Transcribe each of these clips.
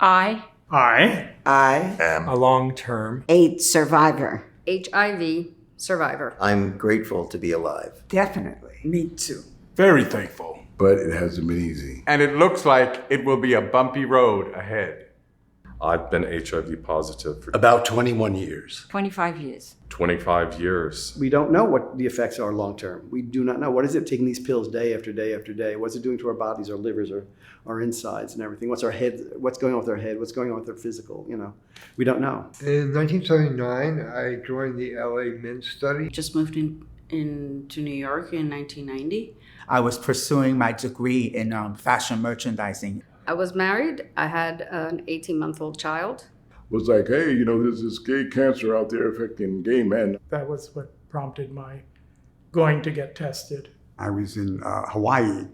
I am a long-term AIDS survivor. HIV survivor. I'm grateful to be alive. Definitely. Me too. very thankful. But it hasn't been easy. And it looks like it will be a bumpy road ahead. I've been HIV positive for About 21 years. 25 years. 25 years. We don't know what the effects are long term. We do not know. What is it taking these pills day after day after day? What's it doing to our bodies, our livers, our insides and everything? What's our head? What's going on with our head? What's going on with our physical? We don't know. In 1979, I joined the LA Men's Study. Just moved into New York in 1990. I was pursuing my degree in fashion merchandising. I was married. I had an 18-month-old child. Was like, hey, there's this gay cancer out there affecting gay men. That was what prompted my going to get tested. I was in Hawaii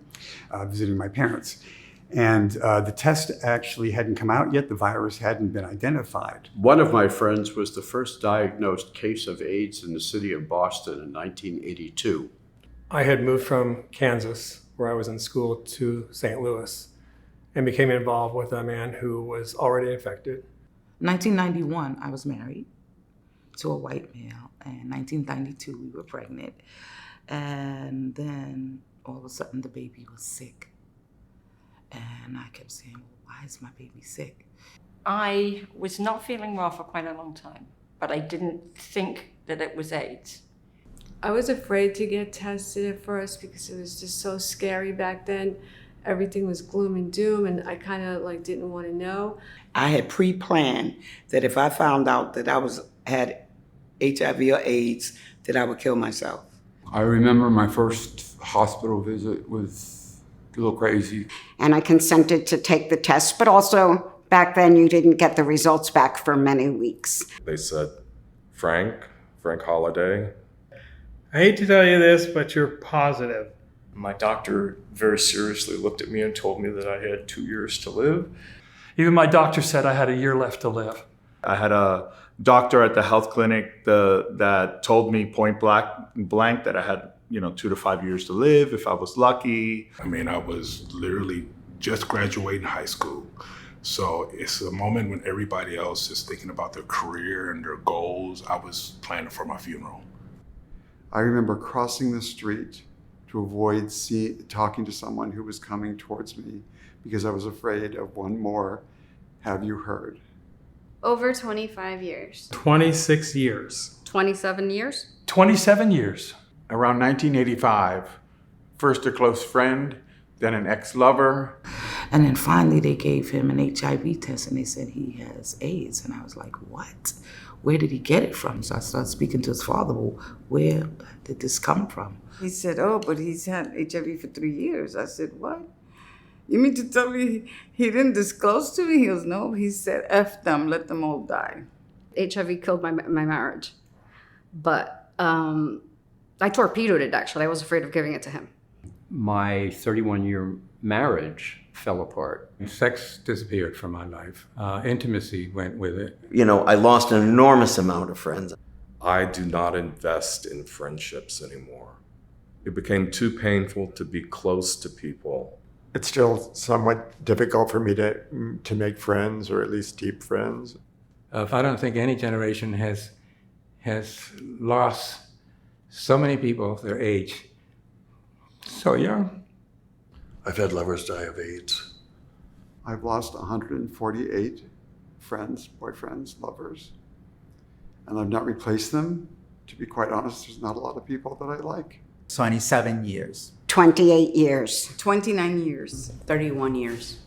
visiting my parents. And the test actually hadn't come out yet. The virus hadn't been identified. One of my friends was the first diagnosed case of AIDS in the city of Boston in 1982. I had moved from Kansas, where I was in school, to St. Louis and became involved with a man who was already infected. 1991, I was married to a white male. And 1992, we were pregnant. And then all of a sudden, the baby was sick. And I kept saying, well, why is my baby sick? I was not feeling well for quite a long time, but I didn't think that it was AIDS. I was afraid to get tested at first because it was just so scary back then. Everything was gloom and doom, and I kind of didn't want to know. I had pre-planned that if I found out that I had HIV or AIDS, that I would kill myself. I remember my first hospital visit was a little crazy. And I consented to take the test, but also back then you didn't get the results back for many weeks. They said, Frank Holiday. I hate to tell you this, but you're positive. My doctor very seriously looked at me and told me that I had 2 years to live. Even my doctor said I had a year left to live. I had a doctor at the health clinic that told me point blank that I had 2 to 5 years to live if I was lucky. I was literally just graduating high school. So it's a moment when everybody else is thinking about their career and their goals. I was planning for my funeral. I remember crossing the street to avoid talking to someone who was coming towards me because I was afraid of one more "have you heard?" Over 25 years. 26 years. 27 years? 27 years. Around 1985, first a close friend, then an ex-lover. And then finally they gave him an HIV test and they said he has AIDS. And I was like, what? Where did he get it from? So I started speaking to his father. Well, where did this come from? He said, oh, but he's had HIV for 3 years. I said, what? You mean to tell me he didn't disclose to me? He goes, no. He said, F them, let them all die. HIV killed my marriage. But I torpedoed it, actually. I was afraid of giving it to him. My 31-year marriage fell apart. Sex disappeared from my life. Intimacy went with it. I lost an enormous amount of friends. I do not invest in friendships anymore. It became too painful to be close to people. It's still somewhat difficult for me to make friends, or at least deep friends. I don't think any generation has lost so many people their age so young. I've had lovers die of AIDS. I've lost 148 friends, boyfriends, lovers. And I've not replaced them. To be quite honest, there's not a lot of people that I like. 27 years. 28 years. 29 years. 31 years.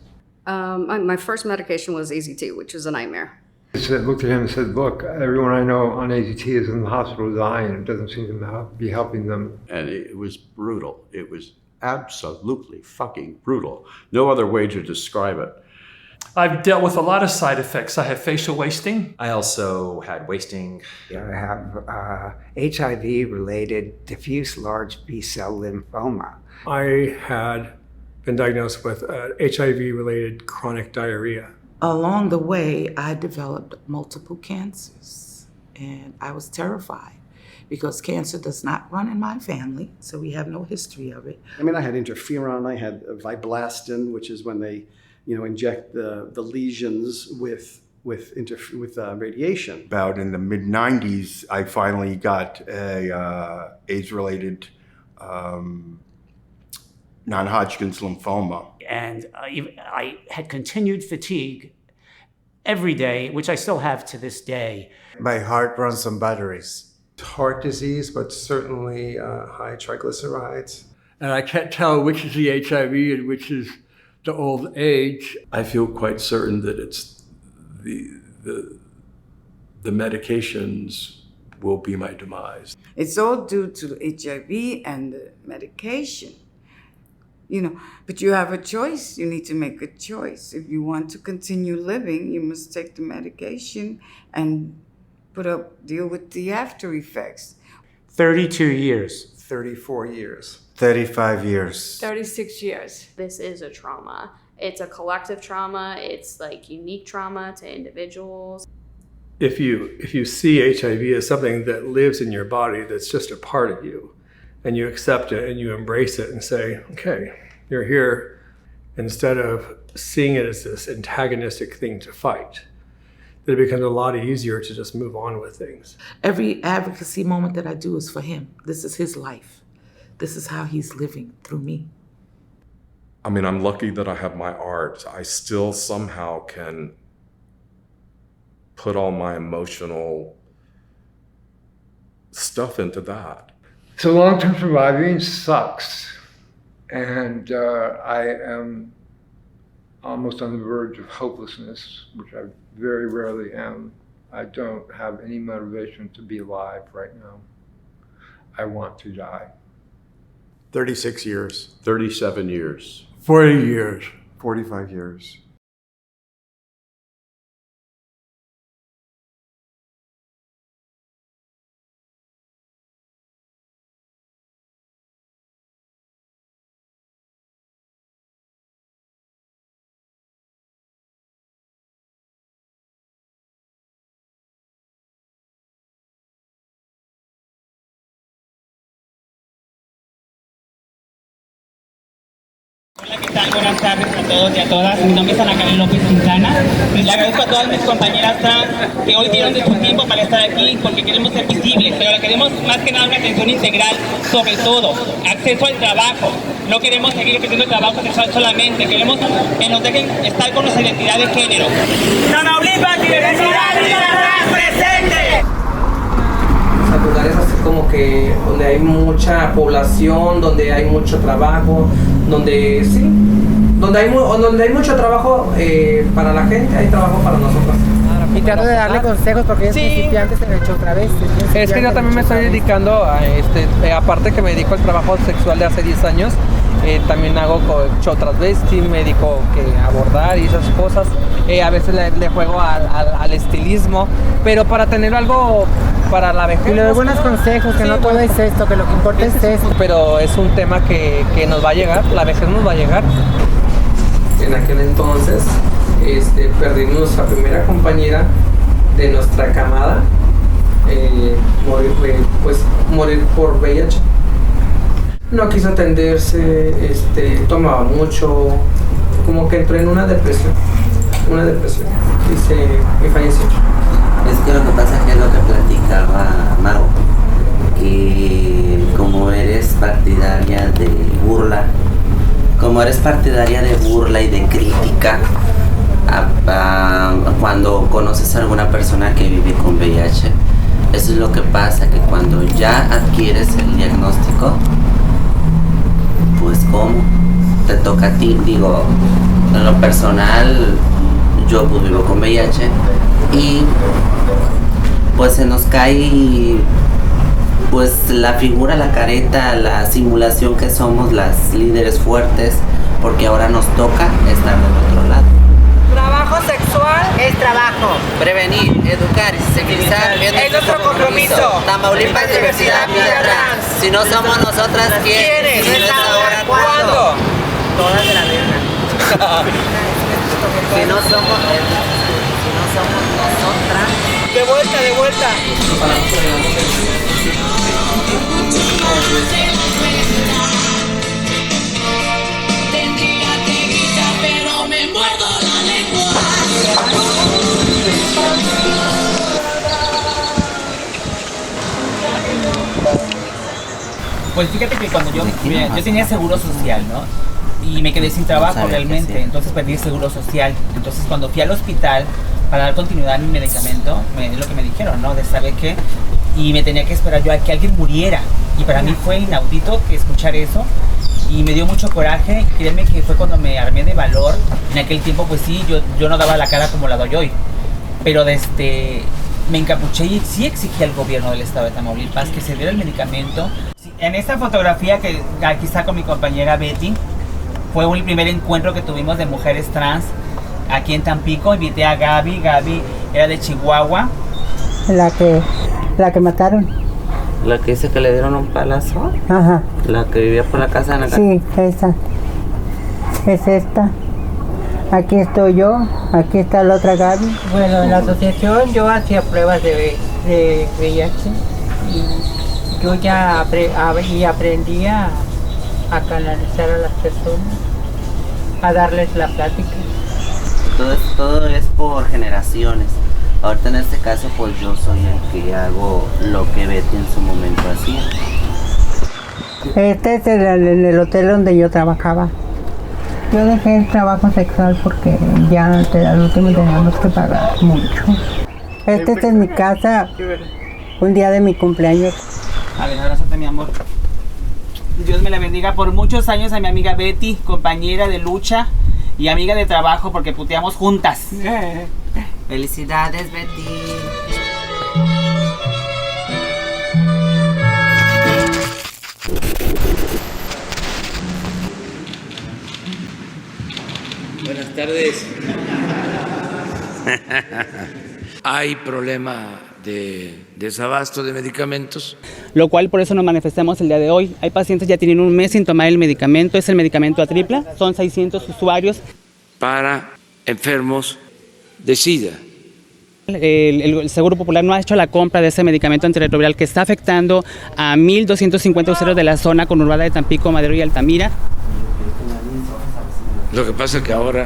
My first medication was AZT, which was a nightmare. I looked at him and said, look, everyone I know on AZT is in the hospital dying. It doesn't seem to be helping them. And it was brutal. It was absolutely fucking brutal. No other way to describe it. I've dealt with a lot of side effects. I have facial wasting. I also had wasting. I have HIV-related diffuse large B-cell lymphoma. I had been diagnosed with HIV-related chronic diarrhea. Along the way, I developed multiple cancers, and I was terrified because cancer does not run in my family, so we have no history of it. I had interferon, I had viblastin, which is when they inject the lesions with radiation. About in the mid-90s, I finally got a AIDS-related non-Hodgkin's lymphoma. And I had continued fatigue every day, which I still have to this day. My heart runs on batteries. Heart disease, but certainly high triglycerides. And I can't tell which is the HIV and which is the old age. I feel quite certain that it's the medications will be my demise. It's all due to HIV and the medication. But you have a choice. You need to make a choice. If you want to continue living, you must take the medication and deal with the after effects. 32 years. 34 years. 35 years. 36 years. This is a trauma. It's a collective trauma. It's like unique trauma to individuals. If you see HIV as something that lives in your body, that's just a part of you, and you accept it and you embrace it and say, okay, you're here, instead of seeing it as this antagonistic thing to fight, that it becomes a lot easier to just move on with things. Every advocacy moment that I do is for him. This is his life. This is how he's living through me. I mean, I'm lucky that I have my art. I still somehow can put all my emotional stuff into that. So long-term surviving sucks. And I am almost on the verge of hopelessness, which I very rarely am. I don't have any motivation to be alive right now. I want to die. 36 years. 37 years. 40 years. 45 years. Hola, ¿qué tal? Buenas tardes a todos y a todas. Mi nombre es Ana Karen López Quintana. Le agradezco a todas mis compañeras trans que hoy dieron de su tiempo para estar aquí porque queremos ser visibles, pero queremos más que nada una atención integral, sobre todo acceso al trabajo. No queremos seguir ofreciendo el trabajo sexual solamente, queremos que nos dejen estar con nuestra identidad de género. ¡Tamaulipas, diversidad, trans presente! Lugares así como que donde hay mucha población, donde hay mucho trabajo, donde hay mucho trabajo para la gente, hay trabajo para nosotros. Y trato de darle consejos porque es principiante, se me echó otra vez. Es que yo también me estoy dedicando a aparte que me dedico al trabajo sexual de hace 10 años, también hago show transvesti, me dedico a abordar y esas cosas. A veces le juego al estilismo, pero para tener algo para la vejez. Y le doy buenos consejos, que no todo es esto, que lo que importa es esto. Pero es un tema que nos va a llegar, la vejez nos va a llegar. En aquel entonces perdimos nuestra primera compañera de nuestra camada, morir por VIH. No quiso atenderse, tomaba mucho, como que entró en una depresión y falleció. Es que lo que pasa es lo que platicaba Mau, que como eres partidaria de burla y de crítica, cuando conoces a alguna persona que vive con VIH, eso es lo que pasa, que cuando ya adquieres el diagnóstico, pues ¿cómo? Te toca a ti, digo, en lo personal, yo pues vivo con VIH y pues se nos cae pues la figura, la careta, la simulación que somos las líderes fuertes, porque ahora nos toca estar del otro lado. Trabajo sexual es trabajo. Prevenir, educar y sensibilizar es nuestro compromiso. Tamaulipas, diversidad, vida trans. Si no somos nosotras, ¿quiénes? Si no es ahora, ¿cuándo? Todas de la verga. Si no somos nosotras. De vuelta. Tendría tequila, pero me muerdo Pues fíjate que cuando yo tenía seguro social, ¿no? Y me quedé sin trabajo realmente, entonces perdí el seguro social. Entonces cuando fui al hospital para dar continuidad a mi medicamento, es lo que me dijeron, ¿no? De saber qué, y me tenía que esperar yo a que alguien muriera. Y para mí fue inaudito que escuchar eso. Y me dio mucho coraje. Créanme que fue cuando me armé de valor. En aquel tiempo, pues sí, yo no daba la cara como la doy hoy. Pero me encapuché y sí exigí al gobierno del estado de Tamaulipas que se diera el medicamento. Sí, en esta fotografía que aquí está con mi compañera Betty, fue el primer encuentro que tuvimos de mujeres trans aquí en Tampico. Invité a Gaby. Gaby era de Chihuahua. La que mataron. La que dice que le dieron un palazo. Ajá. La que vivía por la casa de la Sí, esa. Es esta. Aquí estoy yo, aquí está la otra Gaby. Bueno, en la asociación yo hacía pruebas de VIH y yo ya aprendí a canalizar a las personas, a darles la plática. Todo es por generaciones. Ahorita en este caso pues yo soy el que hago lo que Betty en su momento hacía. Este es el hotel donde yo trabajaba. Yo dejé el trabajo sexual porque ya al último teníamos que pagar mucho. Esta es mi casa, un día de mi cumpleaños. A ver, abrázate, mi amor. Dios me la bendiga por muchos años a mi amiga Betty, compañera de lucha y amiga de trabajo porque puteamos juntas. Felicidades, Betty. Buenas tardes. Hay problema de desabasto de medicamentos. Lo cual por eso nos manifestamos el día de hoy. Hay pacientes que ya tienen un mes sin tomar el medicamento. Es el medicamento a tripla. Son 600 usuarios. Para enfermos de SIDA. El Seguro Popular no ha hecho la compra de ese medicamento antirretroviral que está afectando a 1.250 usuarios de la zona conurbada de Tampico, Madero y Altamira. Lo que pasa es que ahora,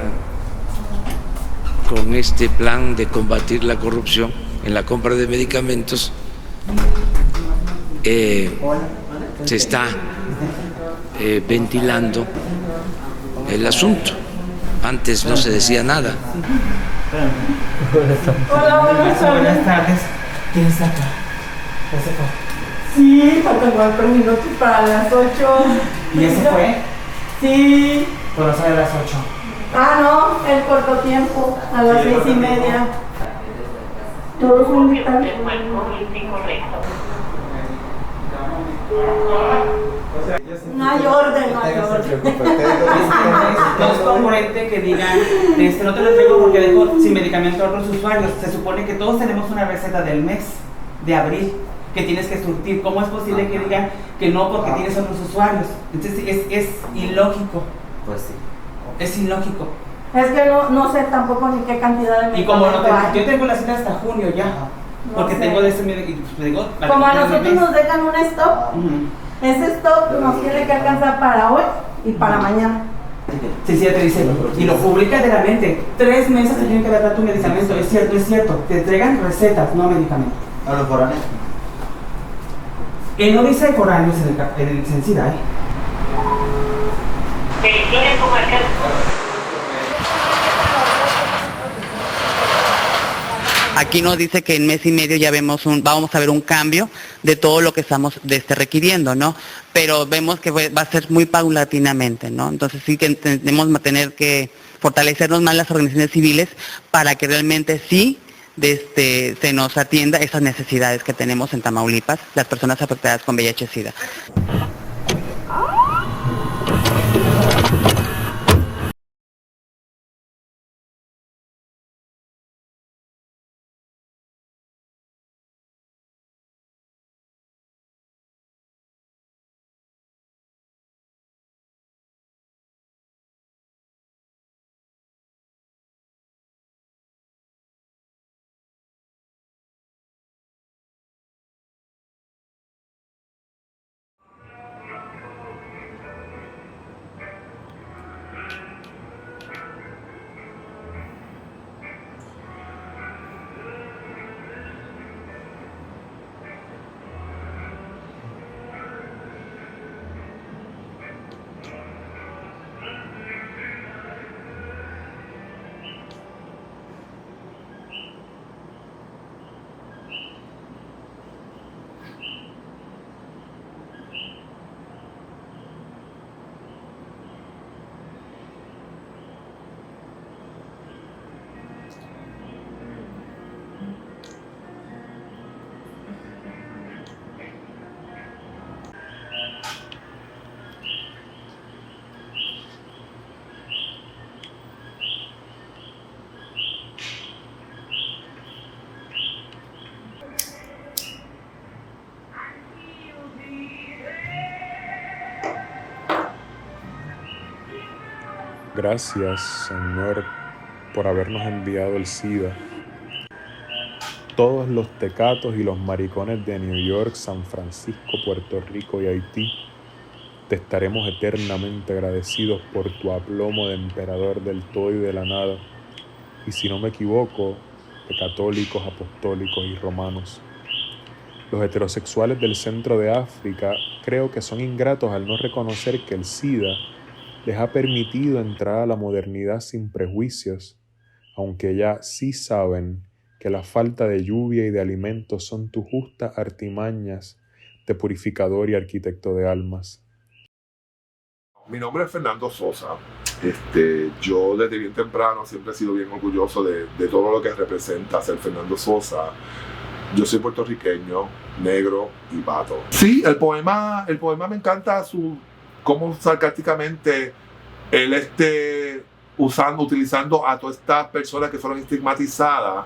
con este plan de combatir la corrupción en la compra de medicamentos, se está ventilando el asunto. Antes no se decía nada. Hola, buenas tardes. ¿Quién está acá? ¿Ya se fue? Sí, faltan 4 minutos para las 8. ¿Y ya se fue? Sí. Pero sale a las 8. Ah, no, el corto tiempo, a las 6:30. Todos son vitales. No hay orden, no hay orden. No es congruente que digan, no te lo entrego porque dejo sin medicamento a otros usuarios. Se supone que todos tenemos una receta del mes de abril que tienes que surtir. ¿Cómo es posible que digan que no porque tienes otros usuarios? Entonces es ilógico. Pues sí. Es ilógico. Es que no sé tampoco ni qué cantidad de Y como medicamento yo tengo la cita hasta junio ya, porque tengo de ese medicamento. Como a nosotros nos dejan un stop, ese stop nos tiene que alcanzar para hoy y para mañana. Sí, ya te dice, y lo publica de la mente. 3 meses te tienen que dar tu medicamento, es cierto. Te entregan recetas, no medicamentos. ¿A los foráneos? No dice foráneos en el SIDA, ¿eh? Aquí nos dice que en mes y medio ya vamos a ver un cambio de todo lo que estamos requiriendo, ¿no? Pero vemos que va a ser muy paulatinamente, ¿no? Entonces sí que tenemos que tener que fortalecernos más las organizaciones civiles para que realmente sí se nos atienda esas necesidades que tenemos en Tamaulipas, las personas afectadas con VIH-Sida. Gracias, Señor, por habernos enviado el SIDA. Todos los tecatos y los maricones de New York, San Francisco, Puerto Rico y Haití, te estaremos eternamente agradecidos por tu aplomo de emperador del todo y de la nada, y si no me equivoco, de católicos, apostólicos y romanos. Los heterosexuales del centro de África creo que son ingratos al no reconocer que el SIDA les ha permitido entrar a la modernidad sin prejuicios, aunque ya sí saben que la falta de lluvia y de alimentos son tus justas artimañas de purificador y arquitecto de almas. Mi nombre es Fernando Sosa. Yo desde bien temprano siempre he sido bien orgulloso de todo lo que representa ser Fernando Sosa. Yo soy puertorriqueño, negro y vato. Sí, el poema me encanta cómo sarcásticamente él utilizando a todas estas personas que fueron estigmatizadas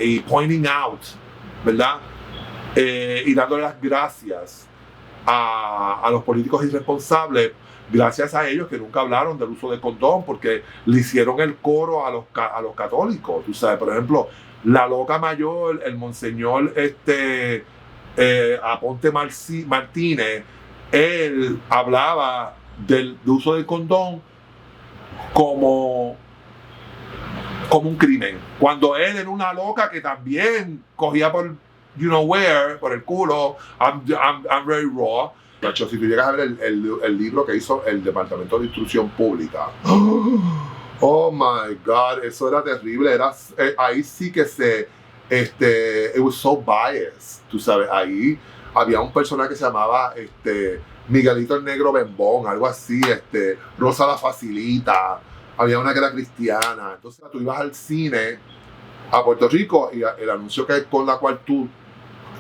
y pointing out, ¿verdad? Y dándole las gracias a los políticos irresponsables, gracias a ellos que nunca hablaron del uso del condón, porque le hicieron el coro a los católicos. Tú sabes, por ejemplo, la loca mayor, el monseñor Aponte Martínez, él hablaba del uso del condón como un crimen, cuando él era una loca que también cogía por you know where, por el culo. I'm very raw. Nacho, si tú llegas a ver el libro que hizo el Departamento de Instrucción Pública, oh my God, eso era terrible. Ahí sí que it was so biased, tú sabes. Ahí había un personaje que se llamaba Miguelito el Negro Bembón, algo así, Rosa la Facilita, había una que era cristiana. Entonces tú ibas al cine a Puerto Rico y el anuncio con la cual tú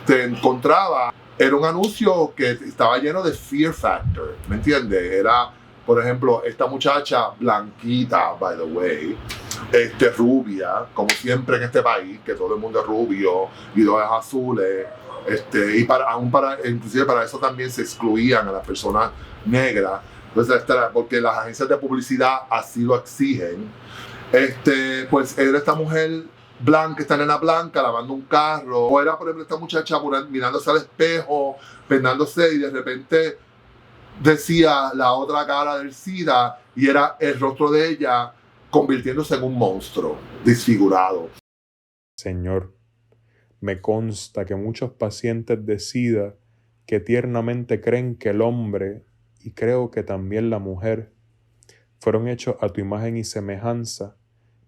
te encontrabas era un anuncio que estaba lleno de fear factor, ¿me entiendes? Era, por ejemplo, esta muchacha blanquita, by the way, rubia, como siempre en este país, que todo el mundo es rubio y dos es azules, inclusive para eso también se excluían a las personas negras. Entonces, porque las agencias de publicidad así lo exigen. Pues era esta mujer blanca, esta nena blanca lavando un carro, o era por ejemplo esta muchacha mirándose al espejo, pendándose, y de repente decía la otra cara del SIDA y era el rostro de ella convirtiéndose en un monstruo desfigurado. Señor, me consta que muchos pacientes de SIDA que tiernamente creen que el hombre, y creo que también la mujer, fueron hechos a tu imagen y semejanza,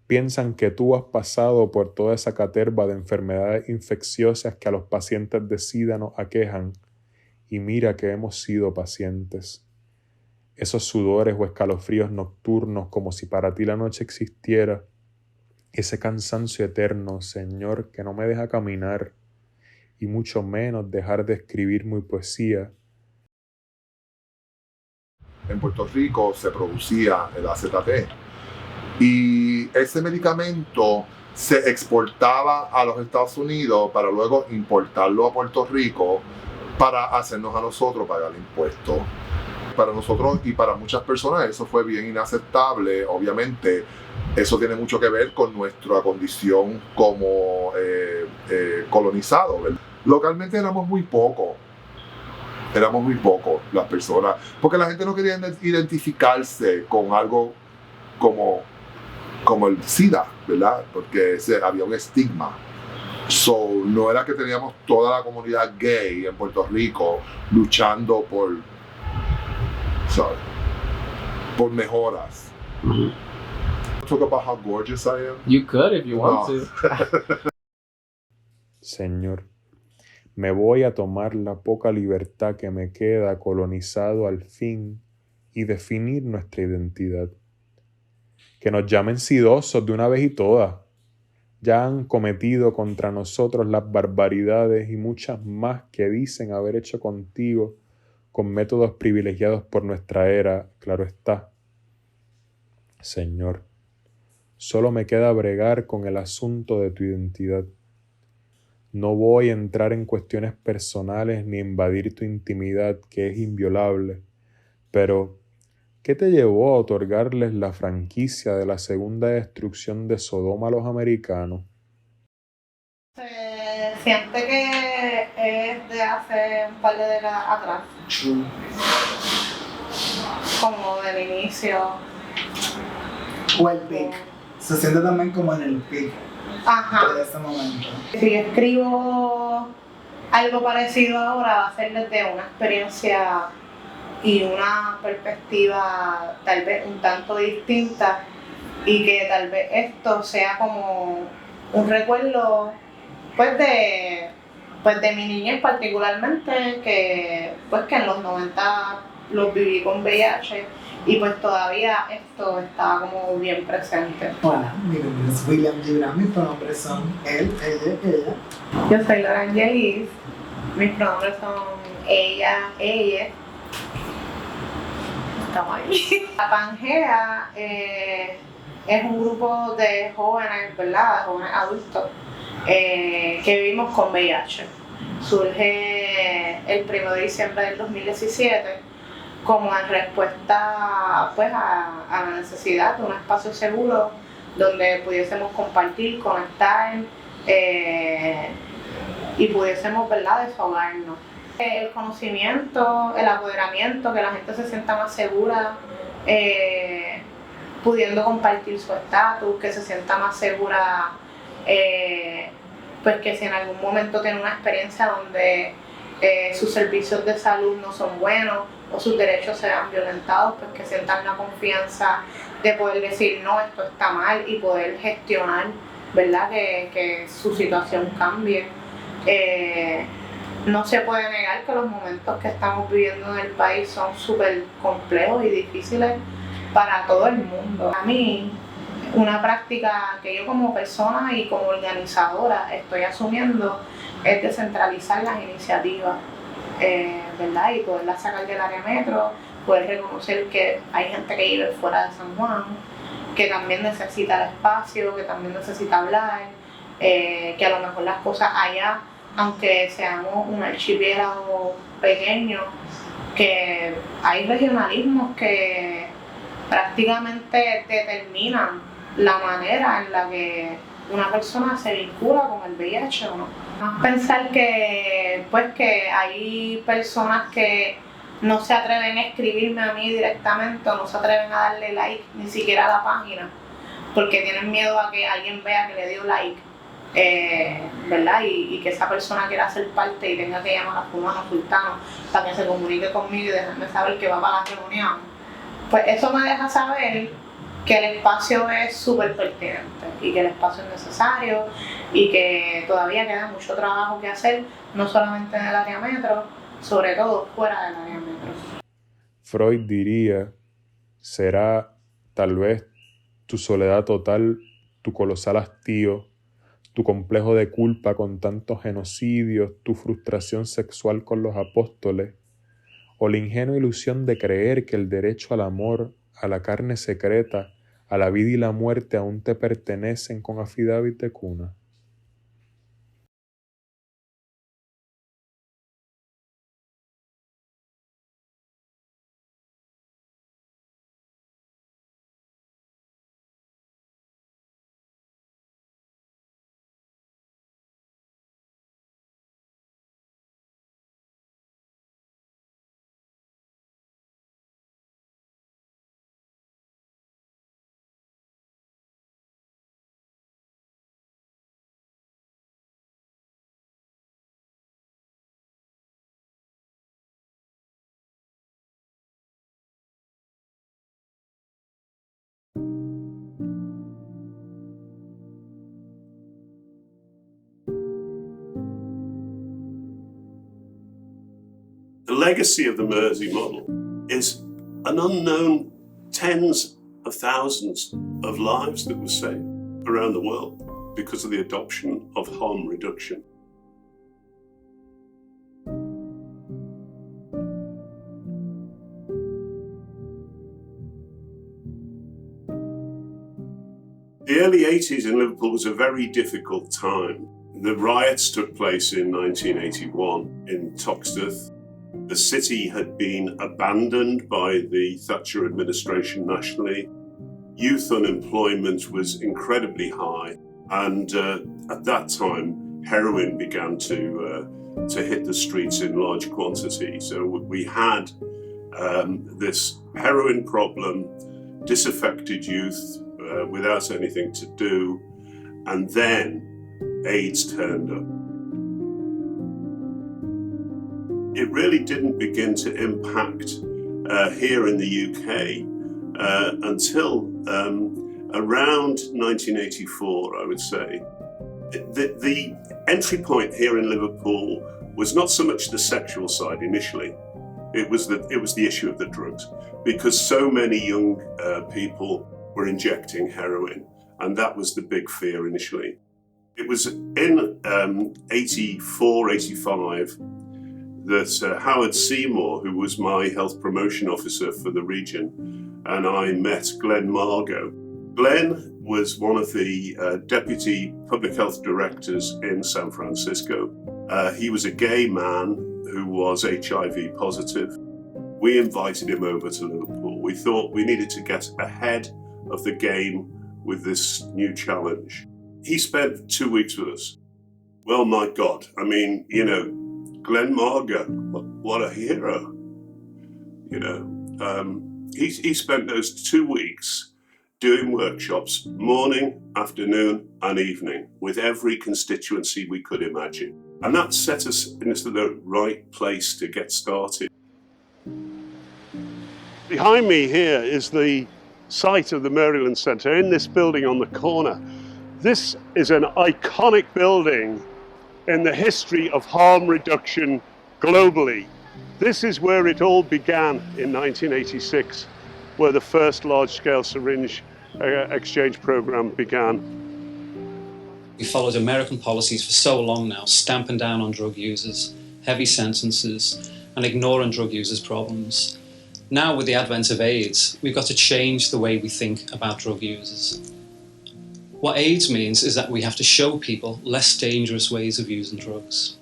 piensan que tú has pasado por toda esa caterva de enfermedades infecciosas que a los pacientes de SIDA nos aquejan, y mira que hemos sido pacientes. Esos sudores o escalofríos nocturnos como si para ti la noche existiera, ese cansancio eterno, Señor, que no me deja caminar, y mucho menos dejar de escribir mi poesía. En Puerto Rico se producía el AZT. Y ese medicamento se exportaba a los Estados Unidos para luego importarlo a Puerto Rico para hacernos a nosotros pagar impuestos. Para nosotros y para muchas personas eso fue bien inaceptable. Obviamente eso tiene mucho que ver con nuestra condición como colonizados. Localmente éramos muy pocos las personas, porque la gente no quería identificarse con algo como el SIDA, ¿verdad? Porque había un estigma. No era que teníamos toda la comunidad gay en Puerto Rico luchando por mejoras. Mm-hmm. Talk about how gorgeous I am. You could if you want to. Señor, me voy a tomar la poca libertad que me queda colonizado al fin y definir nuestra identidad. Que nos llamen sidosos de una vez y todas. Ya han cometido contra nosotros las barbaridades y muchas más que dicen haber hecho contigo con métodos privilegiados por nuestra era, claro está. Señor, solo me queda bregar con el asunto de tu identidad. No voy a entrar en cuestiones personales ni invadir tu intimidad, que es inviolable, pero ¿Qué te llevó a otorgarles la franquicia de la segunda destrucción de Sodoma a los americanos? Se siente que es de hace un par de décadas atrás. Como del inicio. O el pic. Se siente también como en el pic. Ajá. De ese momento. Si escribo algo parecido ahora, va a ser desde una experiencia y una perspectiva tal vez un tanto distinta, y que tal vez esto sea como un recuerdo pues de mi niñez particularmente, que en los 90 los viví con VIH y pues todavía esto está como bien presente. Hola, mi nombre es William Gibran, mis pronombres son él, ella. Yo soy Laura Angelis, mis pronombres son ella. Estamos ahí. La Pangea es un grupo de jóvenes, ¿verdad? Jóvenes adultos que vivimos con VIH. Surge el 1 de diciembre del 2017 como en respuesta pues, a la necesidad de un espacio seguro donde pudiésemos compartir, conectar y pudiésemos, ¿verdad?, desahogarnos. El conocimiento, el apoderamiento, que la gente se sienta más segura, pudiendo compartir su estatus, que se sienta más segura, pues que si en algún momento tiene una experiencia donde sus servicios de salud no son buenos o sus derechos se vean violentados, pues que sientan la confianza de poder decir no, esto está mal, y poder gestionar, ¿verdad?, que su situación cambie. No se puede negar que los momentos que estamos viviendo en el país son súper complejos y difíciles para todo el mundo. A mí, una práctica que yo como persona y como organizadora estoy asumiendo es descentralizar las iniciativas, ¿verdad? Y poderlas sacar del área metro, poder reconocer que hay gente que vive fuera de San Juan, que también necesita el espacio, que también necesita hablar, que a lo mejor las cosas allá, aunque seamos un archipiélago pequeño, que hay regionalismos que prácticamente determinan la manera en la que una persona se vincula con el VIH o no. Más pensar que hay personas que no se atreven a escribirme a mí directamente, o no se atreven a darle like ni siquiera a la página, porque tienen miedo a que alguien vea que le dio like. ¿Verdad? Y que esa persona quiera ser parte y tenga que llamar a fulano, sultano, para que se comunique conmigo y dejarme saber que va para la reunión. Pues eso me deja saber que el espacio es súper pertinente y que el espacio es necesario y que todavía queda mucho trabajo que hacer, no solamente en el área metro, sobre todo fuera del área metro. Freud diría, será tal vez tu soledad total, tu colosal hastío, tu complejo de culpa con tantos genocidios, tu frustración sexual con los apóstoles, o la ingenua ilusión de creer que el derecho al amor, a la carne secreta, a la vida y la muerte aún te pertenecen con affidavit de cuna. The legacy of the Mersey model is an unknown tens of thousands of lives that were saved around the world because of the adoption of harm reduction. The early 80s in Liverpool was a very difficult time. The riots took place in 1981 in Toxteth. The city had been abandoned by the Thatcher administration nationally. Youth unemployment was incredibly high, and at that time, heroin began to hit the streets in large quantity. So we had this heroin problem, disaffected youth without anything to do, and then AIDS turned up. It really didn't begin to impact here in the UK until around 1984, I would say. The entry point here in Liverpool was not so much the sexual side initially. It was the issue of the drugs, because so many young people were injecting heroin, and that was the big fear initially. It was in 84, 85 that Howard Seymour, who was my health promotion officer for the region, and I met Glenn Margot. Glenn was one of the deputy public health directors in San Francisco. He was a gay man who was HIV positive. We invited him over to Liverpool. We thought we needed to get ahead of the game with this new challenge. He spent 2 weeks with us. Well, my God, I mean, you know, Glenn Margot, what a hero. You know, he spent those 2 weeks doing workshops, morning, afternoon, and evening, with every constituency we could imagine. And that set us into the right place to get started. Behind me here is the site of the Maryland Center in this building on the corner. This is an iconic building in the history of harm reduction globally. This is where it all began in 1986, where the first large-scale syringe exchange program began. We followed American policies for so long now, stamping down on drug users, heavy sentences, and ignoring drug users' problems. Now, with the advent of AIDS, we've got to change the way we think about drug users. What AIDS means is that we have to show people less dangerous ways of using drugs.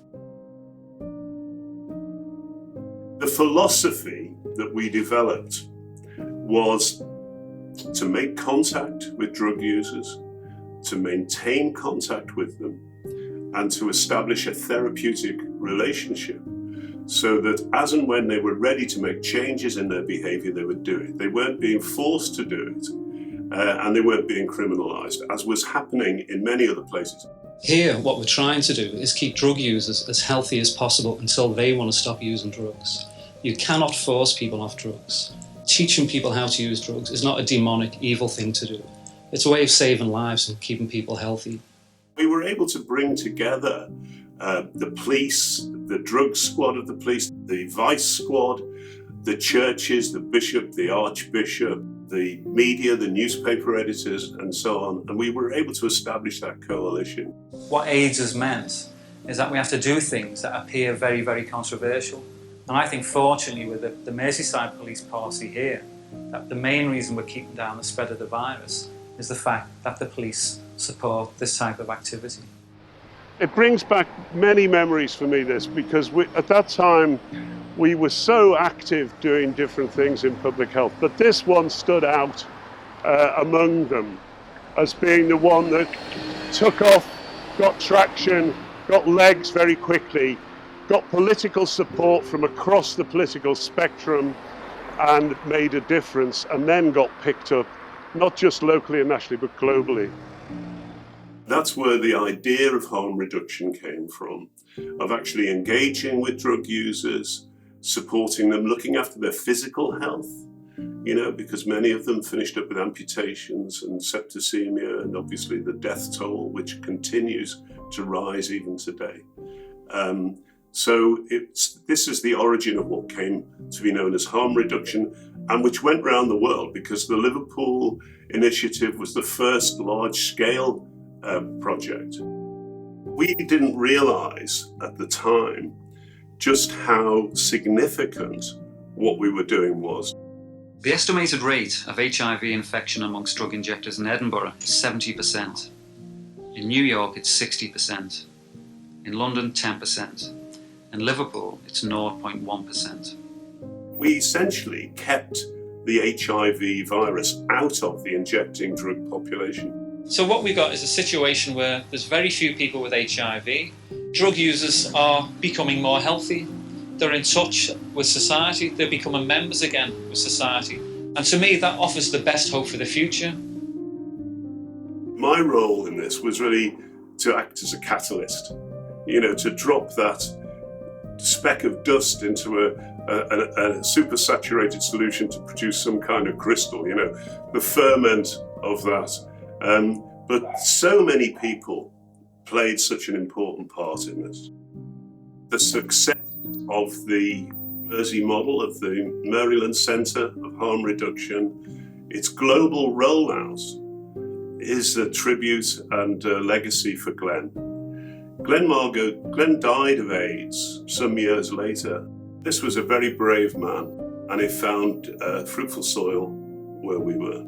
The philosophy that we developed was to make contact with drug users, to maintain contact with them, and to establish a therapeutic relationship so that as and when they were ready to make changes in their behavior, they would do it. They weren't being forced to do it. And they weren't being criminalized, as was happening in many other places. Here, what we're trying to do is keep drug users as healthy as possible until they want to stop using drugs. You cannot force people off drugs. Teaching people how to use drugs is not a demonic, evil thing to do. It's a way of saving lives and keeping people healthy. We were able to bring together the police, the drug squad of the police, the vice squad, the churches, the bishop, the archbishop, the media, the newspaper editors, and so on. And we were able to establish that coalition. What AIDS has meant is that we have to do things that appear very, very controversial. And I think, fortunately, with the Merseyside Police Party here, that the main reason we're keeping down the spread of the virus is the fact that the police support this type of activity. It brings back many memories for me, this, because at that time, we were so active doing different things in public health, but this one stood out among them as being the one that took off, got traction, got legs very quickly, got political support from across the political spectrum and made a difference, and then got picked up, not just locally and nationally, but globally. That's where the idea of harm reduction came from, of actually engaging with drug users, supporting them, looking after their physical health, you know, because many of them finished up with amputations and septicemia, and obviously the death toll, which continues to rise even today. So this is the origin of what came to be known as harm reduction, and which went around the world because the Liverpool initiative was the first large-scale project. We didn't realize at the time just how significant what we were doing was. The estimated rate of HIV infection amongst drug injectors in Edinburgh is 70%. In New York, it's 60%. In London, 10%. In Liverpool, it's 0.1%. We essentially kept the HIV virus out of the injecting drug population. So what we got is a situation where there's very few people with HIV. Drug users are becoming more healthy. They're in touch with society. They're becoming members again with society. And to me, that offers the best hope for the future. My role in this was really to act as a catalyst, to drop that speck of dust into a super-saturated solution to produce some kind of crystal, the ferment of that. But so many people played such an important part in this. The success of the Mersey model of the Maryland Center of Harm Reduction, its global rollout is a tribute and a legacy for Glenn. Glenn died of AIDS some years later. This was a very brave man, and he found fruitful soil where we were.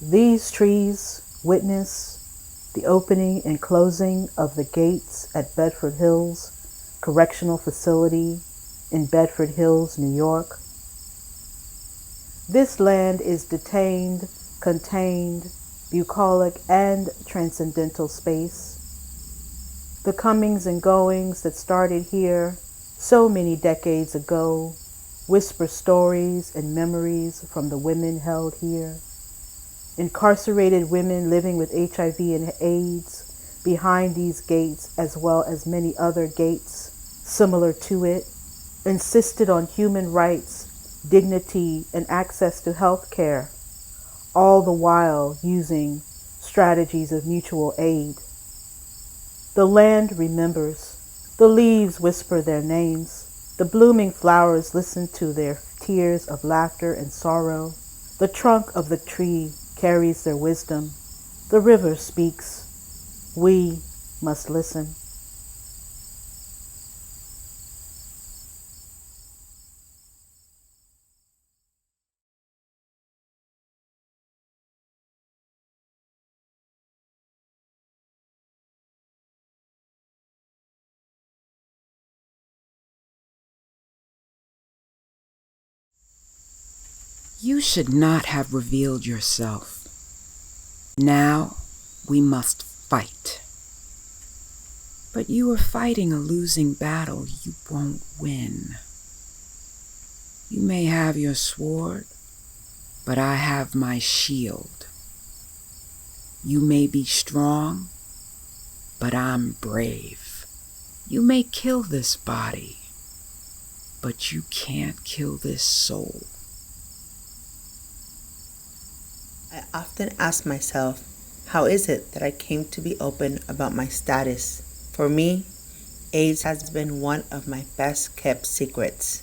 These trees witness the opening and closing of the gates at Bedford Hills Correctional Facility in Bedford Hills, New York. This land is detained, contained, bucolic, and transcendental space. The comings and goings that started here so many decades ago whisper stories and memories from the women held here. Incarcerated women living with HIV and AIDS behind these gates, as well as many other gates similar to it, insisted on human rights, dignity, and access to health care, all the while using strategies of mutual aid. The land remembers. The leaves whisper their names. The blooming flowers listen to their tears of laughter and sorrow. The trunk of the tree carries their wisdom. The river speaks. We must listen. You should not have revealed yourself. Now we must fight. But you are fighting a losing battle you won't win. You may have your sword, but I have my shield. You may be strong, but I'm brave. You may kill this body, but you can't kill this soul. I often ask myself, how is it that I came to be open about my status? For me, AIDS has been one of my best kept secrets.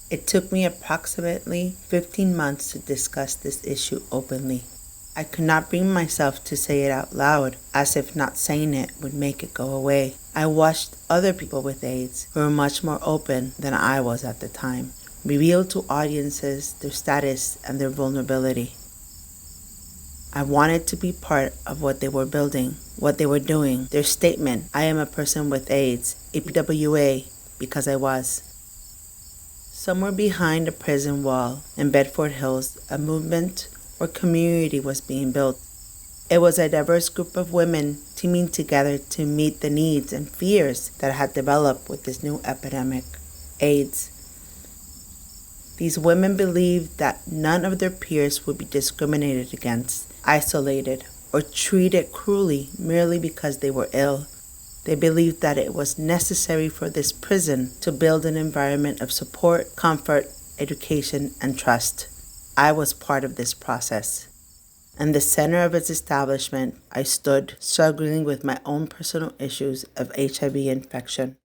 It took me approximately 15 months to discuss this issue openly. I could not bring myself to say it out loud, as if not saying it would make it go away. I watched other people with AIDS who were much more open than I was at the time, reveal to audiences their status and their vulnerability. I wanted to be part of what they were building, what they were doing, their statement, I am a person with AIDS, EPWA, because I was. Somewhere behind a prison wall in Bedford Hills, a movement or community was being built. It was a diverse group of women teaming together to meet the needs and fears that had developed with this new epidemic, AIDS. These women believed that none of their peers would be discriminated against, isolated, or treated cruelly merely because they were ill. They believed that it was necessary for this prison to build an environment of support, comfort, education, and trust. I was part of this process. In the center of its establishment, I stood, struggling with my own personal issues of HIV infection.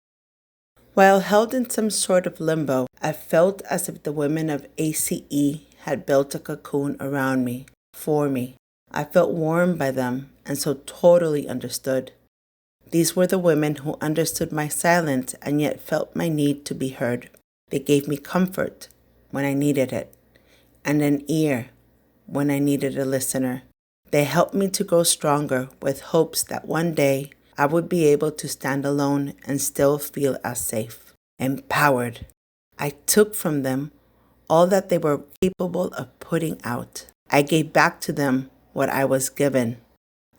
While held in some sort of limbo, I felt as if the women of ACE had built a cocoon around me, for me. I felt warmed by them and so totally understood. These were the women who understood my silence and yet felt my need to be heard. They gave me comfort when I needed it, and an ear when I needed a listener. They helped me to grow stronger with hopes that one day I would be able to stand alone and still feel as safe, empowered. I took from them all that they were capable of putting out. I gave back to them what I was given.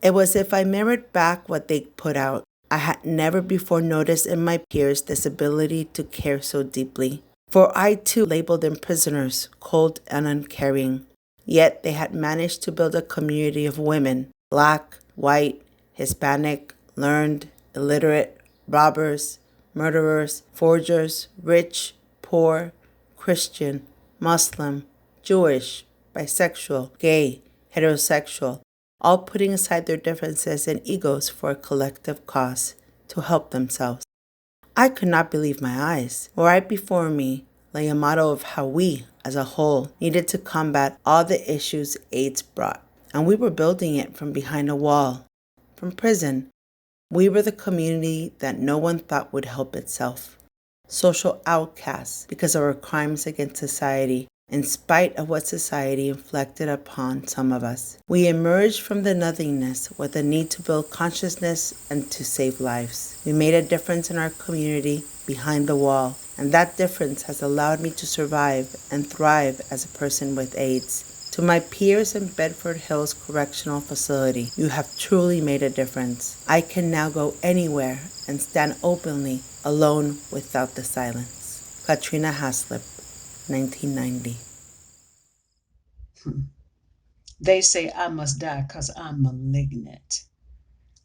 It was as if I mirrored back what they put out. I had never before noticed in my peers this ability to care so deeply. For I too labeled them prisoners, cold and uncaring. Yet they had managed to build a community of women, Black, white, Hispanic, learned, illiterate, robbers, murderers, forgers, rich, poor, Christian, Muslim, Jewish, bisexual, gay, heterosexual, all putting aside their differences and egos for a collective cause to help themselves. I could not believe my eyes. Right before me lay a model of how we, as a whole, needed to combat all the issues AIDS brought. And we were building it from behind a wall, from prison. We were the community that no one thought would help itself. Social outcasts because of our crimes against society, in spite of what society inflicted upon some of us. We emerged from the nothingness with a need to build consciousness and to save lives. We made a difference in our community behind the wall, and that difference has allowed me to survive and thrive as a person with AIDS. To my peers in Bedford Hills Correctional Facility, you have truly made a difference. I can now go anywhere and stand openly, alone without the silence. Katrina Haslip, 1990. They say I must die because I'm malignant.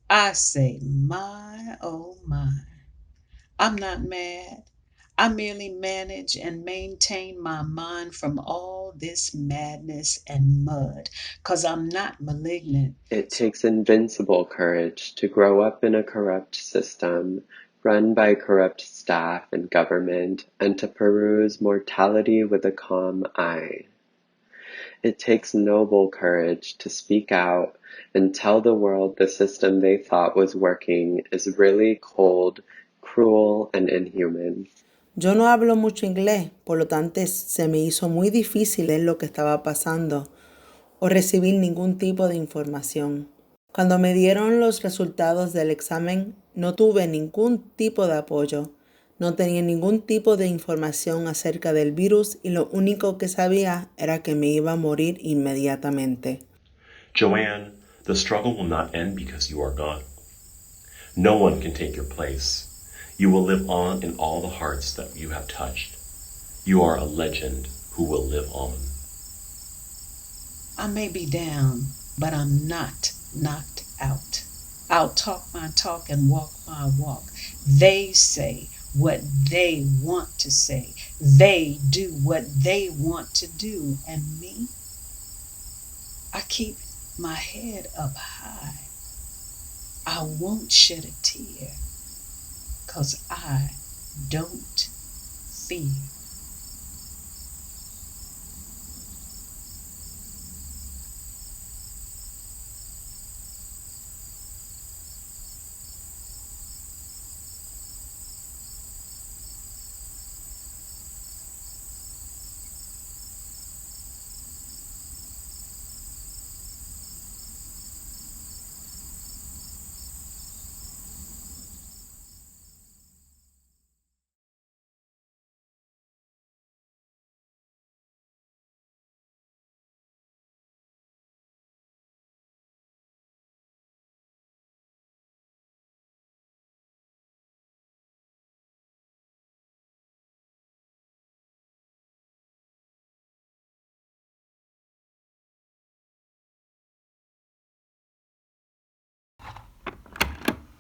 I say, my, oh my. I'm not mad. I merely manage and maintain my mind from all this madness and mud, because I'm not malignant. It takes invincible courage to grow up in a corrupt system, run by corrupt staff and government, and to peruse mortality with a calm eye. It takes noble courage to speak out and tell the world the system they thought was working is really cold, cruel, and inhuman. Yo no hablo mucho inglés, por lo tanto se me hizo muy difícil ver lo que estaba pasando o recibir ningún tipo de información. Cuando me dieron los resultados del examen, no tuve ningún tipo de apoyo. No tenía ningún tipo de información acerca del virus y lo único que sabía era que me iba a morir inmediatamente. Joanne, the struggle will not end because you are gone. No one can take your place. You will live on in all the hearts that you have touched. You are a legend who will live on. I may be down, but I'm not knocked out. I'll talk my talk and walk my walk. They say what they want to say. They do what they want to do. And me, I keep my head up high. I won't shed a tear, 'cause I don't fear.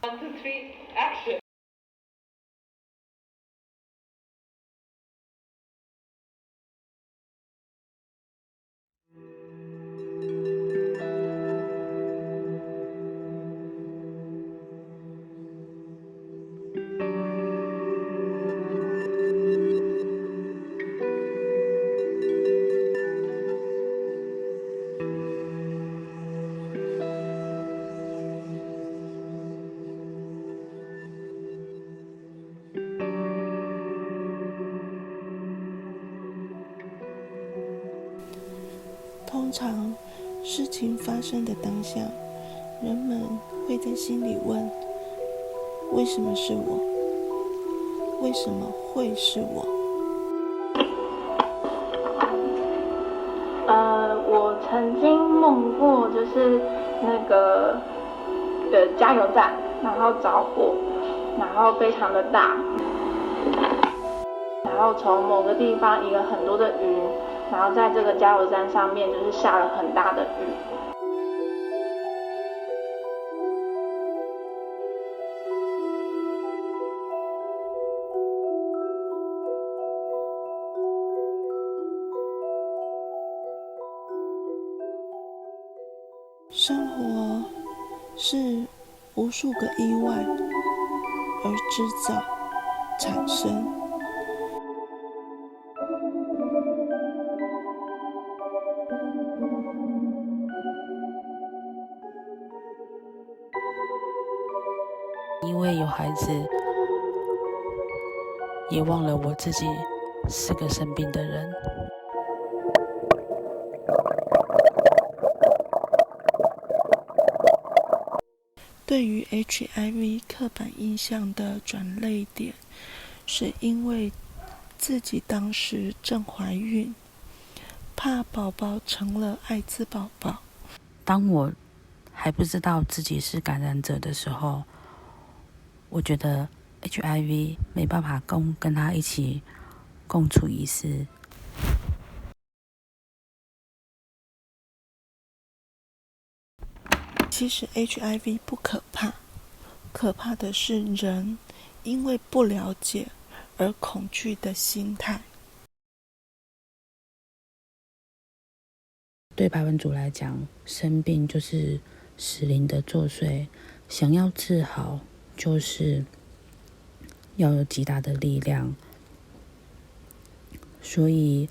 1, 2, 3, action.通常，事情发生的当下，人们会在心里问：为什么是我？为什么会是我？我曾经梦过，就是那个加油站，然后着火，然后非常的大，然后从某个地方移了很多的云，然后在这个加油站上面就是下了很大的雨。生活是无数个意外而制造、产生。因为有孩子，也忘了我自己是个生病的人。对于 HIV 刻板印象的转捩点，是因为自己当时正怀孕，怕宝宝成了艾滋宝宝。当我还不知道自己是感染者的时候，我觉得 HIV 没办法跟他一起共处一室。其实 HIV 不可怕，可怕的是人因为不了解而恐惧的心态。对排湾族来讲，生病就是时灵的作祟，想要治好就是要有极大的力量，所以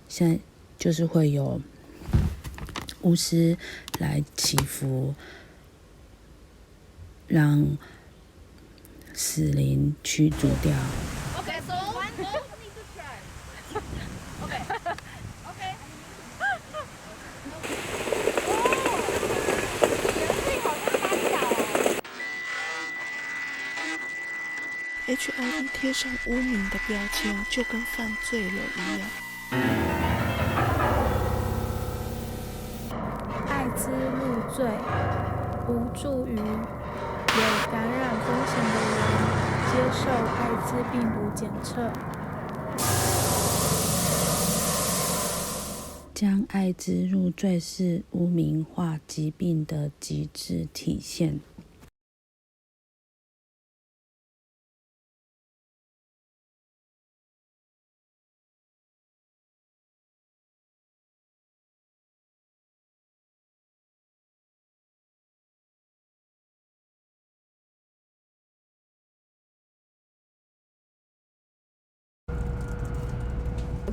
现在就是会有巫师来祈福，让死灵驱逐掉。Okay, so one more need to try. Okay. Okay. HIV 贴上污名的标签，就跟犯罪了一样。艾滋入罪，无助于有感染风险的人接受艾滋病毒检测。将艾滋入罪是污名化疾病的极致体现。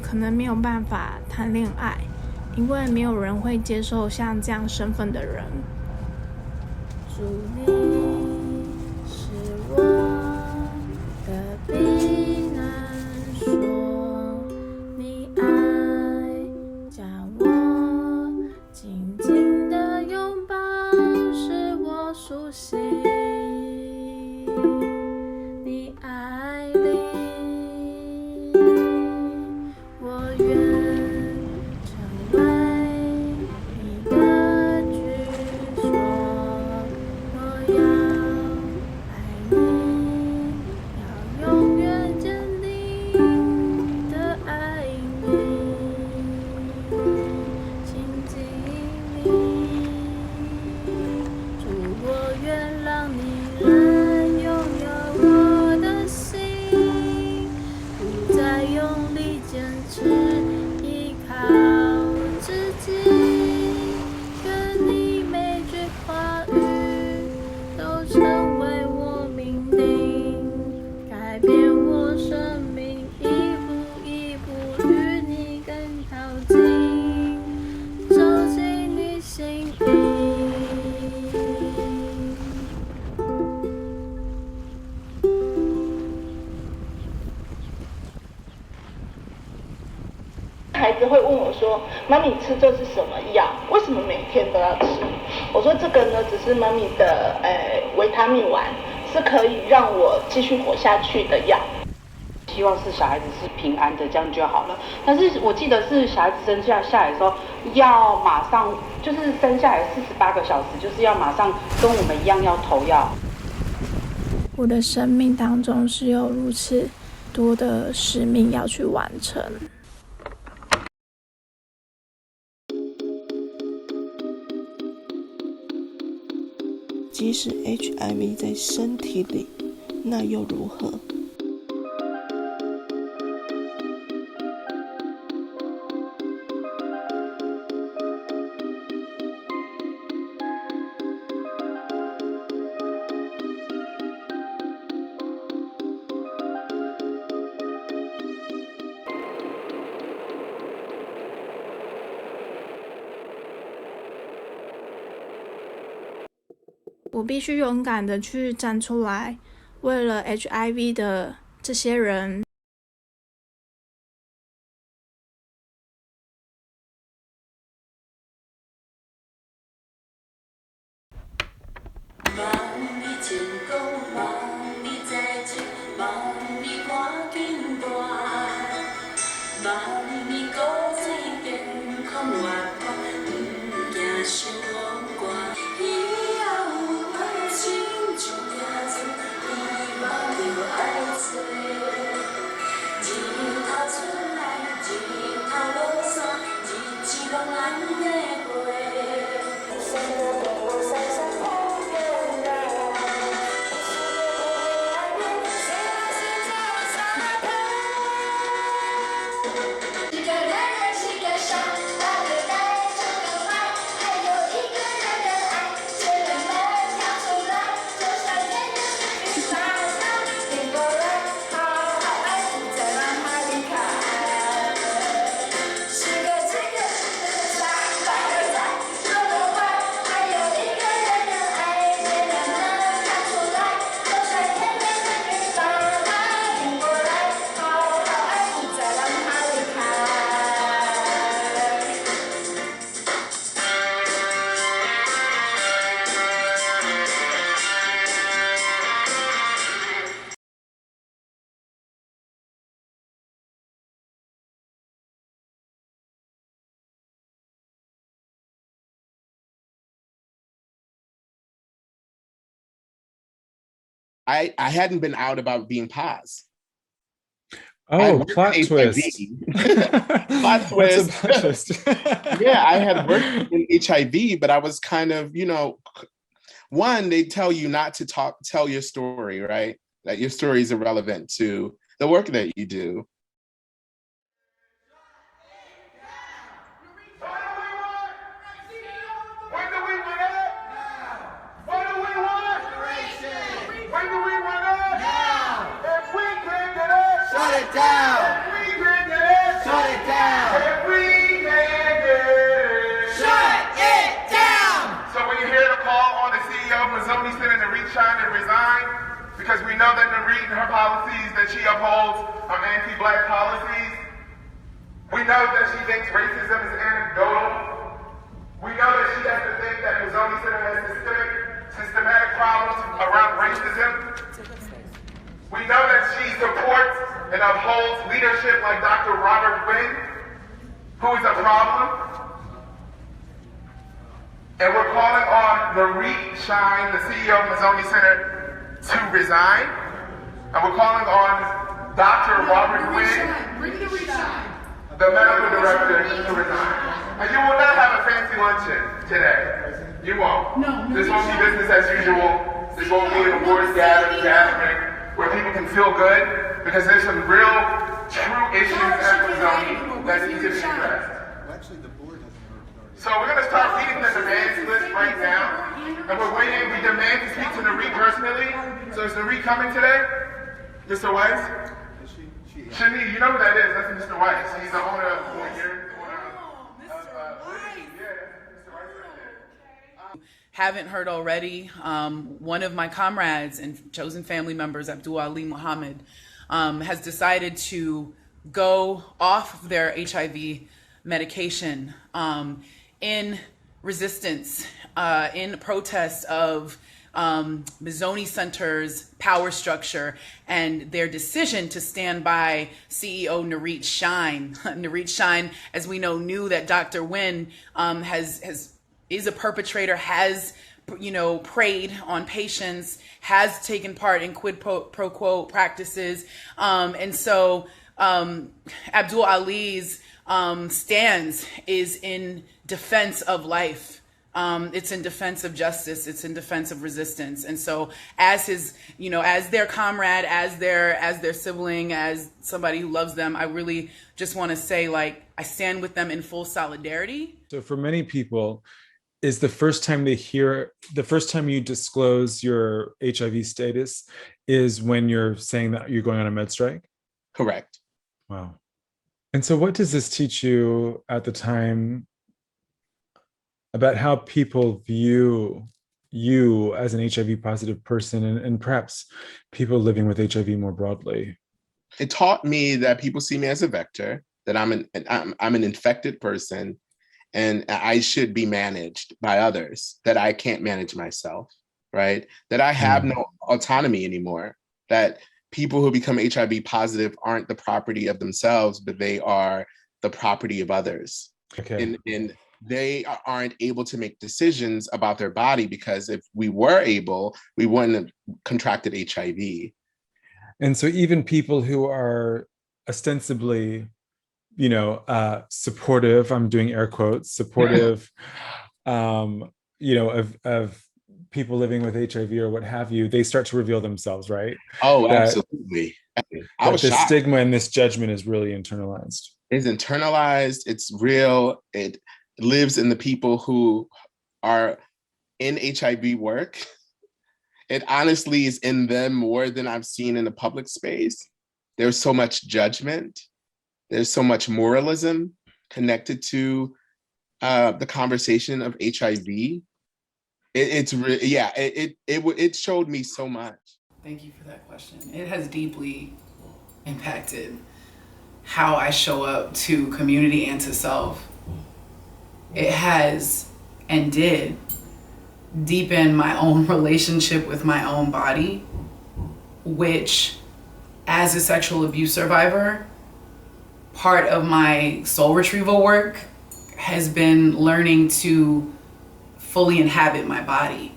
可能没有办法谈恋爱，因为没有人会接受像这样身份的人。祝你是我的避难所，你爱将我紧紧的拥抱，是我苏醒。你爱里我要子会问我说：“妈咪吃这是什么药？为什么每天都要吃？”我说：“这个呢，只是妈咪的维他命丸，是可以让我继续活下去的药。”希望是小孩子是平安的，这样就好了。但是我记得是小孩子生下来的时候，要马上就是生下来48个小时，就是要马上跟我们一样要投药。我的生命当中是有如此多的使命要去完成。即使 HIV 在身体里，那又如何？我必须勇敢的去站出来，为了 HIV 的这些人。I hadn't been out about being pos. Oh, plot twist. Plot twist. Yeah, I had worked in HIV, but I was kind of, one, they tell you not to tell your story, right? That your story is irrelevant to the work that you do. Because we know that in reading her policies that she upholds are anti-black policies. We know that she thinks racism is anecdotal. We know that she has to think that Mazzoni Center has systematic problems around racism. We know that she supports and upholds leadership like Dr. Robert Wynn, who is a problem. And we're calling on Marie Shine, the CEO of Mazzoni Center, to resign. And we're calling on Dr. Robert Wynn, the medical director, to resign. And you will not have a fancy luncheon today. You won't. This won't be business as usual. This won't be an awards gathering where people can feel good, because there's some real, true issues at Mazzoni that need to be addressed. So we're going to start reading the demands list right now. And we're waiting. We demand to speak to Naree personally. So is Naree coming today? Mr. Weiss? Shani, you know who that is. That's Mr. Weiss. He's the owner of here. Haven't heard already, one of my comrades and chosen family members, Abdul Ali Muhammad, has decided to go off their HIV medication, in resistance, in protest of Mazzoni Center's power structure and their decision to stand by CEO Nareet Shine. Nareet Shine, as we know, knew that Dr. Nguyen is a perpetrator, has preyed on patients, has taken part in quid pro quo practices, and so Abdul Ali's stance is in defense of life. It's in defense of justice. It's in defense of resistance. And so as his, as their comrade, as their sibling, as somebody who loves them, I really just want to say, like, I stand with them in full solidarity. So for many people, is the first time you disclose your HIV status is when you're saying that you're going on a med strike? Correct. Wow. And so what does this teach you at the time about how people view you as an HIV positive person and perhaps people living with HIV more broadly? It taught me that people see me as a vector, that I'm an infected person and I should be managed by others, that I can't manage myself, right? That I have no autonomy anymore, that people who become HIV positive aren't the property of themselves, but they are the property of others. Okay. And they aren't able to make decisions about their body, because if we were able, we wouldn't have contracted HIV. And so even people who are ostensibly, supportive, I'm doing air quotes, supportive, of people living with HIV or what have you, they start to reveal themselves, right? Oh, absolutely. I was the shocked. stigma and this judgment is really internalized. It's internalized, it's real, it lives in the people who are in HIV work. It honestly is in them more than I've seen in the public space. There's so much judgment. There's so much moralism connected to the conversation of HIV. It showed me so much. Thank you for that question. It has deeply impacted how I show up to community and to self. It has and did deepen my own relationship with my own body, which, as a sexual abuse survivor, part of my soul retrieval work has been learning to fully inhabit my body.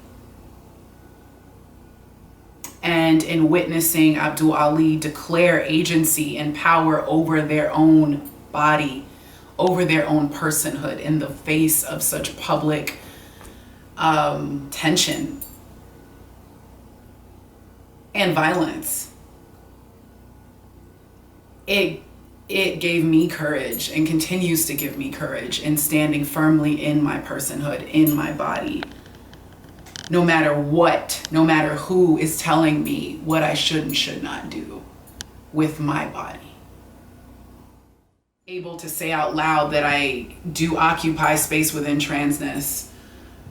And in witnessing Abdul Ali declare agency and power over their own body, over their own personhood in the face of such public tension and violence, it gave me courage and continues to give me courage in standing firmly in my personhood, in my body, no matter what, no matter who is telling me what I should and should not do with my body. Able to say out loud that I do occupy space within transness,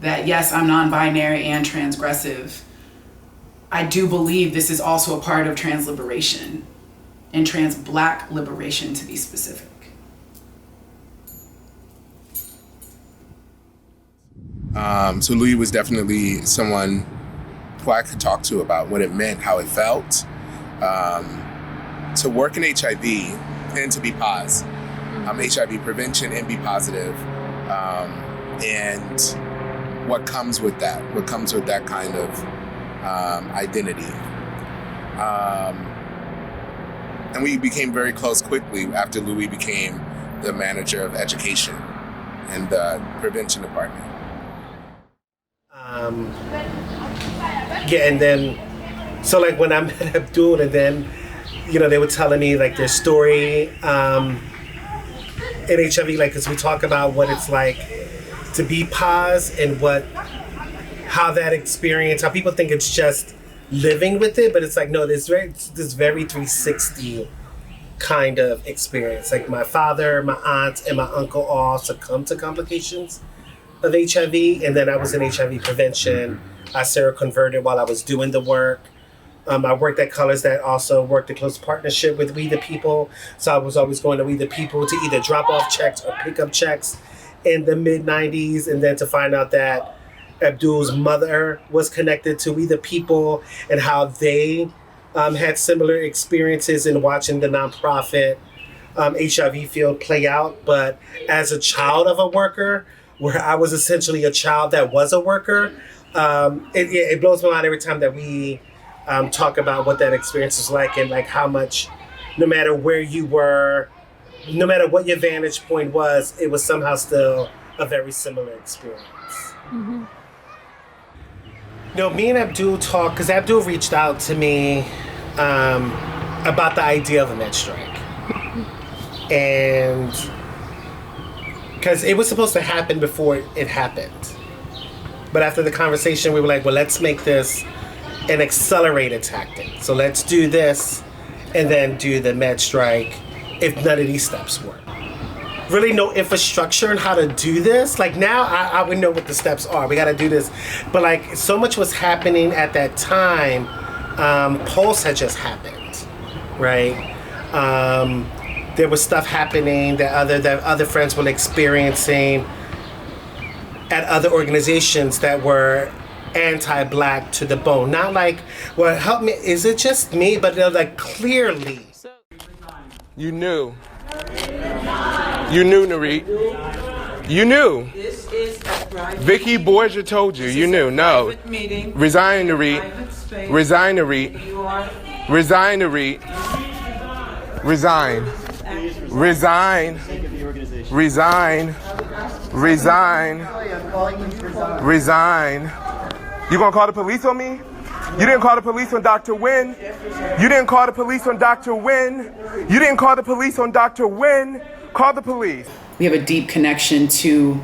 that yes, I'm non-binary and transgressive. I do believe this is also a part of trans liberation, and trans Black liberation, to be specific. So Louis was definitely someone who I could talk to about what it meant, how it felt, to work in HIV and to be pos, HIV prevention and be positive, and what comes with that kind of identity. And we became very close quickly after Louis became the manager of education and the prevention department. And then, so like when I met Abdul, and then, they were telling me like their story in HIV, like, as we talk about what it's like to be pos and how that experience, how people think it's just living with it, but it's like, no, this very 360 kind of experience. Like my father, my aunt, and my uncle all succumbed to complications of HIV, and then I was in HIV prevention. I seroconverted while I was doing the work. I worked at Colors that also worked in close partnership with We the People. So I was always going to We the People to either drop off checks or pick up checks in the mid-90s. And then to find out that Abdul's mother was connected to We the People and how they had similar experiences in watching the nonprofit HIV field play out. But as a child of a worker, where I was essentially a child that was a worker, it blows my mind every time that we talk about what that experience was like, and like how much, no matter where you were, no matter what your vantage point was, it was somehow still a very similar experience. Mm-hmm. No, me and Abdul talked, because Abdul reached out to me about the idea of a med strike. And because it was supposed to happen before it happened. But after the conversation, we were like, well, let's make this an accelerated tactic. So let's do this and then do the med strike if none of these steps work. Really no infrastructure on how to do this. Like now I would know what the steps are. We got to do this. But like so much was happening at that time. Pulse had just happened, right? There was stuff happening that other friends were experiencing at other organizations that were anti-Black to the bone. Not like, well, help me, is it just me? But they're like, clearly. You knew. You knew, Narit. You knew. Vicky Borgia told you. You knew. No. Resign, Narit. Resign, Narit. Resign, Narit. Resign. Resign. Resign. Resign. Resign. You gonna call the police on me? You didn't call the police on Dr. Wynn. You didn't call the police on Dr. Wynn. You didn't call the police on Dr. Wynn. Call the police. We have a deep connection to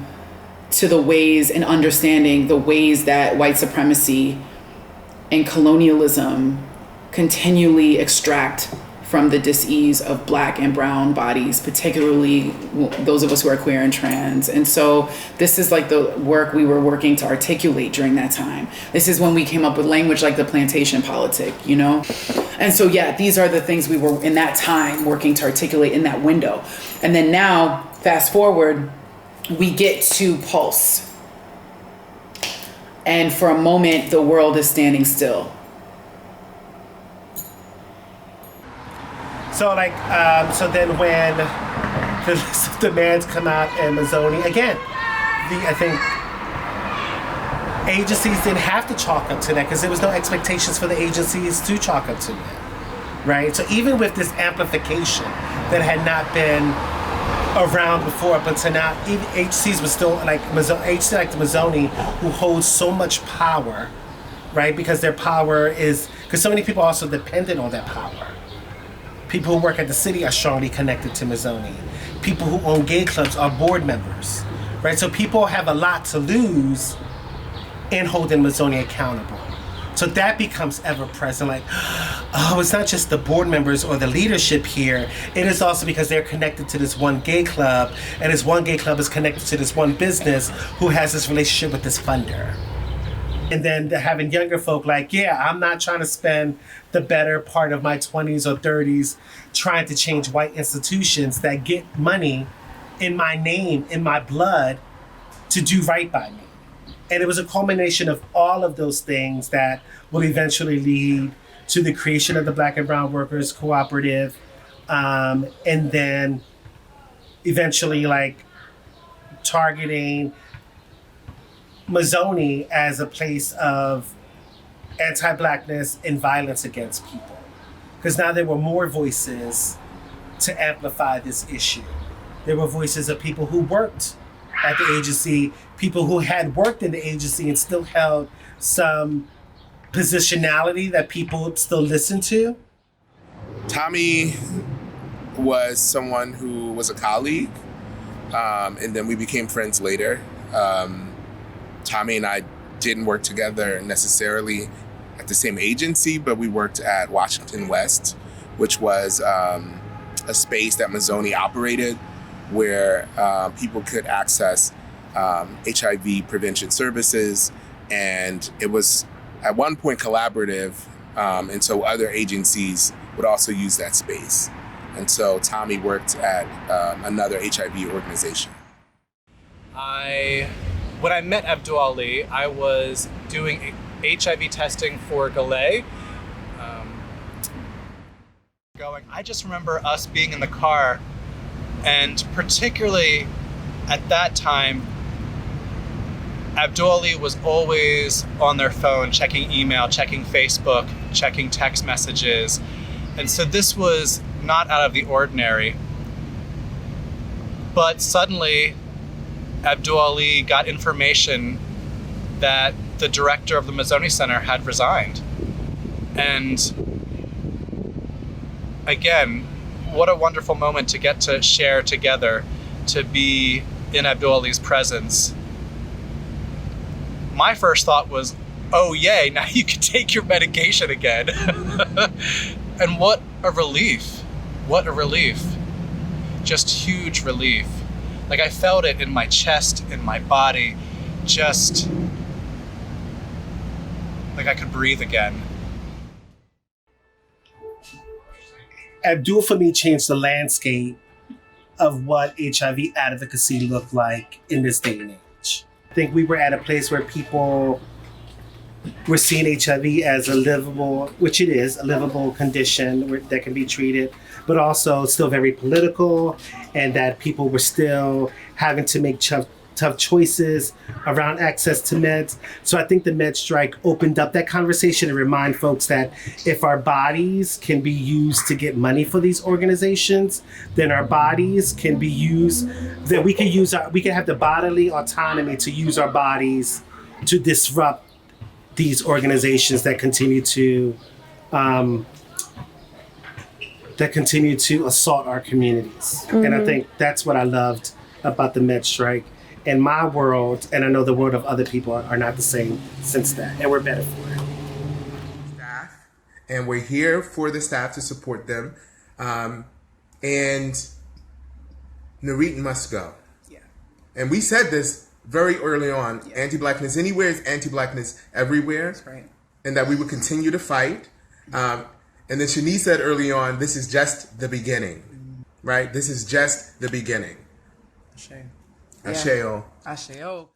the ways and understanding the ways that white supremacy and colonialism continually extract from the dis-ease of Black and brown bodies, particularly those of us who are queer and trans. And so this is like the work we were working to articulate during that time. This is when we came up with language like the plantation politic, you know? And so, yeah, these are the things we were in that time working to articulate in that window. And then now, fast forward, we get to Pulse. And for a moment, the world is standing still. So like, so then when the list of demands come out in Mazzoni, again, I think agencies didn't have to chalk up to that because there was no expectations for the agencies to chalk up to that, right? So even with this amplification that had not been around before, but to now, even agencies were still like agencies like the Mazzoni, who holds so much power, right? Because their power is, because so many people also dependent on that power. People who work at the city are strongly connected to Mazzoni. People who own gay clubs are board members, right? So people have a lot to lose in holding Mazzoni accountable. So that becomes ever present, like, oh, it's not just the board members or the leadership here. It is also because they're connected to this one gay club, and this one gay club is connected to this one business who has this relationship with this funder. And then having younger folk like, yeah, I'm not trying to spend the better part of my 20s or 30s trying to change white institutions that get money in my name, in my blood, to do right by me. And it was a culmination of all of those things that will eventually lead to the creation of the Black and Brown Workers Cooperative, and then eventually like targeting Mazzoni as a place of anti-Blackness and violence against people. Because now there were more voices to amplify this issue. There were voices of people who worked at the agency, people who had worked in the agency and still held some positionality that people still listen to. Tommy was someone who was a colleague, and then we became friends later. Tommy and I didn't work together necessarily at the same agency, but we worked at Washington West, which was a space that Mazzoni operated where people could access HIV prevention services. And it was at one point collaborative And so other agencies would also use that space. And so Tommy worked at another HIV organization. When I met Abdul Ali, I was doing HIV testing for Galay. I just remember us being in the car, and particularly at that time, Abdul Ali was always on their phone, checking email, checking Facebook, checking text messages. And so this was not out of the ordinary. But suddenly, Abdul Ali got information that the director of the Mazzoni Center had resigned. And again, what a wonderful moment to get to share together, to be in Abdul Ali's presence. My first thought was, oh yay, now you can take your medication again. And what a relief. What a relief. Just huge relief. Like I felt it in my chest, in my body, just like I could breathe again. Abdul for me changed the landscape of what HIV advocacy looked like in this day and age. I think we were at a place where people were seeing HIV as a livable, which it is, a livable condition that can be treated, but also still very political, and that people were still having to make tough choices around access to meds. So I think the med strike opened up that conversation and remind folks that if our bodies can be used to get money for these organizations, then our bodies can be used, that we can have the bodily autonomy to use our bodies to disrupt these organizations that continue to assault our communities. Mm-hmm. And I think that's what I loved about the med strike. In my world, and I know the world of other people are not the same since that, and we're better for it. Staff, and we're here for the staff to support them. And Narit must go. Yeah. And we said this very early on. Yeah. Anti-Blackness anywhere is anti-Blackness everywhere. That's right. And that we would continue to fight. And then Shanice said early on, this is just the beginning, right? This is just the beginning. Shame. Asheo. Asheo.